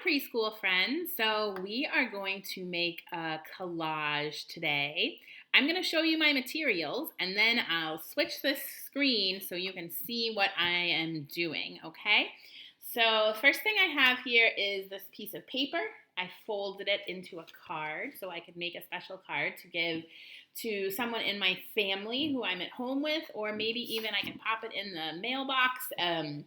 preschool friends. So we are going to make a collage today. I'm going to show you my materials and then I'll switch the screen so you can see what I am doing, okay? So first thing I have here is this piece of paper. I folded it into a card so I could make a special card to give to someone in my family who I'm at home with, or maybe even I can pop it in the mailbox and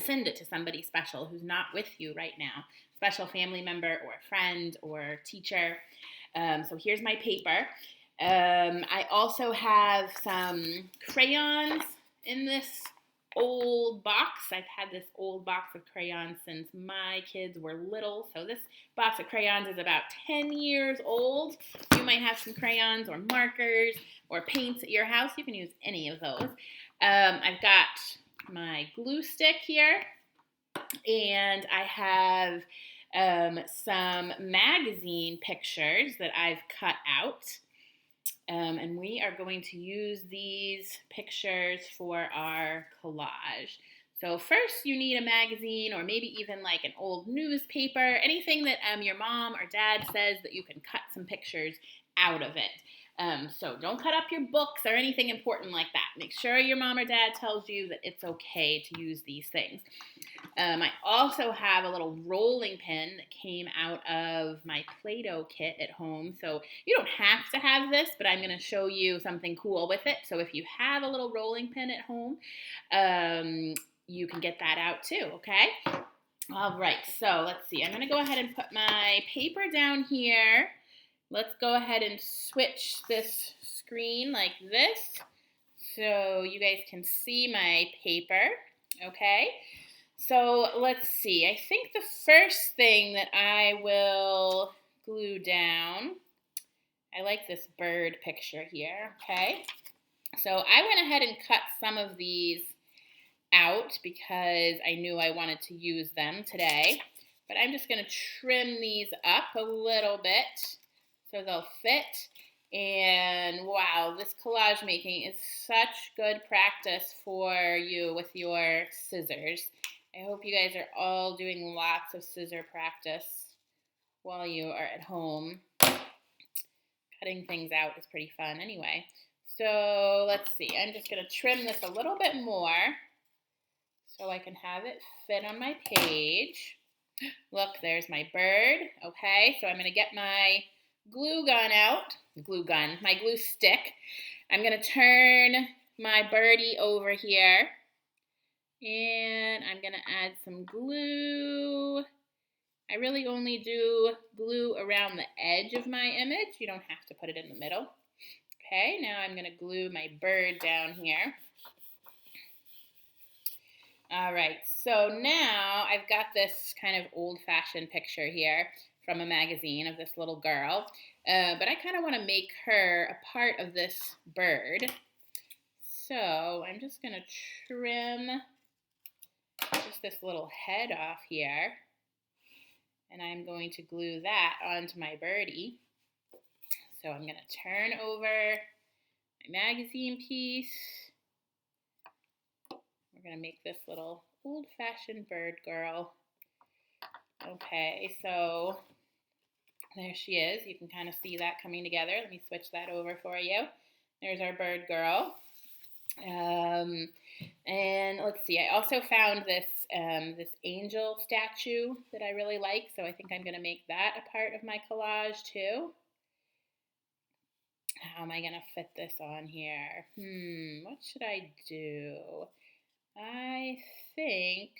send it to somebody special who's not with you right now, special family member or friend or teacher. So here's my paper. I also have some crayons in this old box. I've had this old box of crayons since my kids were little. So this box of crayons is about 10 years old. You might have some crayons or markers or paints at your house. You can use any of those. I've got my glue stick here, and I have some magazine pictures that I've cut out. And we are going to use these pictures for our collage. So first you need a magazine, or maybe even like an old newspaper, anything that your mom or dad says that you can cut some pictures out of it. So don't cut up your books or anything important like that. Make sure your mom or dad tells you that it's okay to use these things. I also have a little rolling pin that came out of my Play-Doh kit at home. So you don't have to have this, but I'm going to show you something cool with it. So if you have a little rolling pin at home, you can get that out too, okay? All right, so let's see. I'm going to go ahead and put my paper down here. Let's go ahead and switch this screen like this so you guys can see my paper, okay? So let's see. I think the first thing that I will glue down, I like this bird picture here, okay? So I went ahead and cut some of these out because I knew I wanted to use them today. But I'm just going to trim these up a little bit so they'll fit. And wow, this collage making is such good practice for you with your scissors. I hope you guys are all doing lots of scissor practice while you are at home. Cutting things out is pretty fun anyway. So let's see, I'm just going to trim this a little bit more so I can have it fit on my page. Look, there's my bird. Okay, so I'm going to get my glue gun out. My glue stick. I'm going to turn my birdie over here. And I'm going to add some glue. I really only do glue around the edge of my image. You don't have to put it in the middle. Okay, now I'm going to glue my bird down here. All right, so now I've got this kind of old-fashioned picture here from a magazine of this little girl. But I kind of want to make her a part of this bird. So I'm just going to trim just this little head off here, and I'm going to glue that onto my birdie. So I'm going to turn over my magazine piece. We're going to make this little old-fashioned bird girl. Okay, so there she is. You can kind of see that coming together. Let me switch that over for you. There's our bird girl. And let's see, I also found this this angel statue that I really like, so I think I'm going to make that a part of my collage too. How am I going to fit this on here? What should I do? I think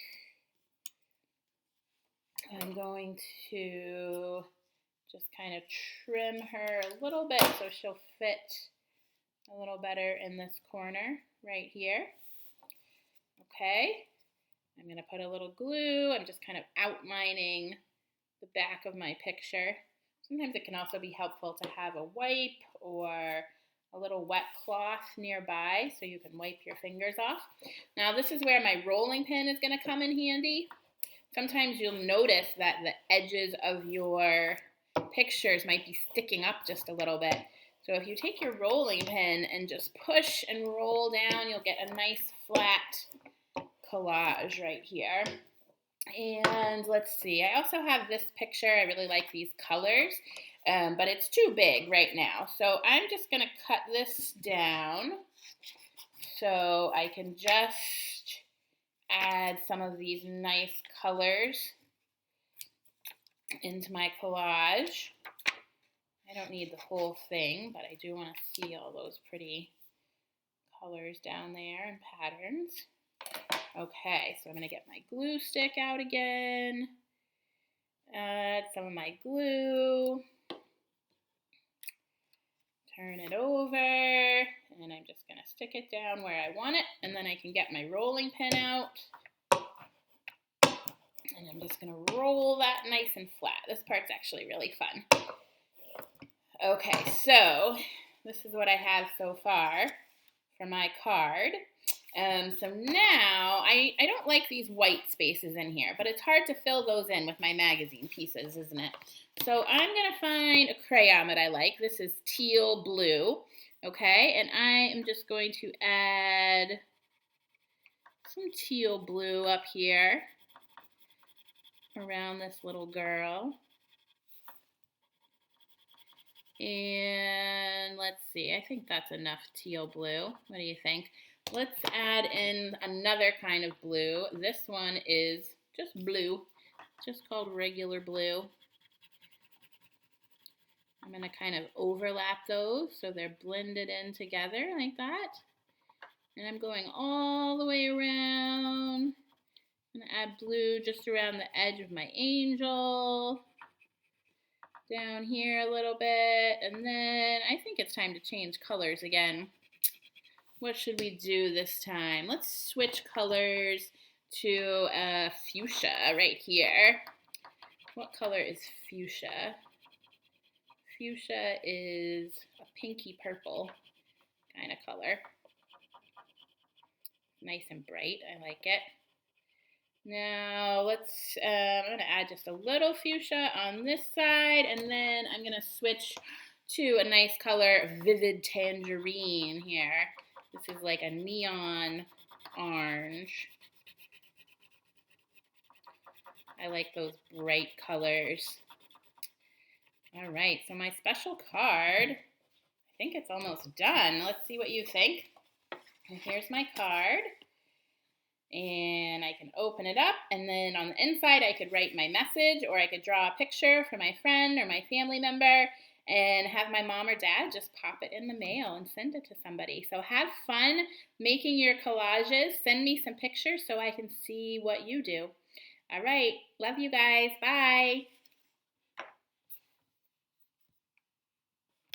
I'm going to just kind of trim her a little bit so she'll fit a little better in this corner right here. Okay, I'm going to put a little glue. I'm just kind of outlining the back of my picture. Sometimes it can also be helpful to have a wipe or a little wet cloth nearby so you can wipe your fingers off. Now this is where my rolling pin is going to come in handy. Sometimes you'll notice that the edges of your pictures might be sticking up just a little bit. So if you take your rolling pin and just push and roll down, you'll get a nice flat collage right here. And let's see, I also have this picture. I really like these colors, but it's too big right now. So I'm just going to cut this down so I can just add some of these nice colors into my collage. I don't need the whole thing, but I do want to see all those pretty colors down there and patterns. Okay, so I'm going to get my glue stick out again. Add some of my glue. Turn it over, and I'm just going to stick it down where I want it, and then I can get my rolling pin out. And I'm just going to roll that nice and flat. This part's actually really fun. Okay, so this is what I have so far for my card. So now, I don't like these white spaces in here, but it's hard to fill those in with my magazine pieces, isn't it? So I'm going to find a crayon that I like. This is teal blue, okay? And I am just going to add some teal blue up here around this little girl. And let's see, I think that's enough teal blue. What do you think? Let's add in another kind of blue. This one is just blue, just called regular blue. I'm going to kind of overlap those so they're blended in together like that. And I'm going all the way around. I'm going to add blue just around the edge of my angel. Down here a little bit. And then I think it's time to change colors again. What should we do this time? Let's switch colors to fuchsia right here. What color is fuchsia? Fuchsia is a pinky purple kind of color. Nice and bright. I like it. Now let's, I'm going to add just a little fuchsia on this side, and then I'm going to switch to a nice color, vivid tangerine here. This is like a neon orange. I like those bright colors. All right, so my special card, I think it's almost done. Let's see what you think. And here's my card. And I can open it up, and then on the inside I could write my message, or I could draw a picture for my friend or my family member and have my mom or dad just pop it in the mail and send it to somebody. So have fun making your collages. Send me some pictures so I can see what you do. All right, love you guys. Bye.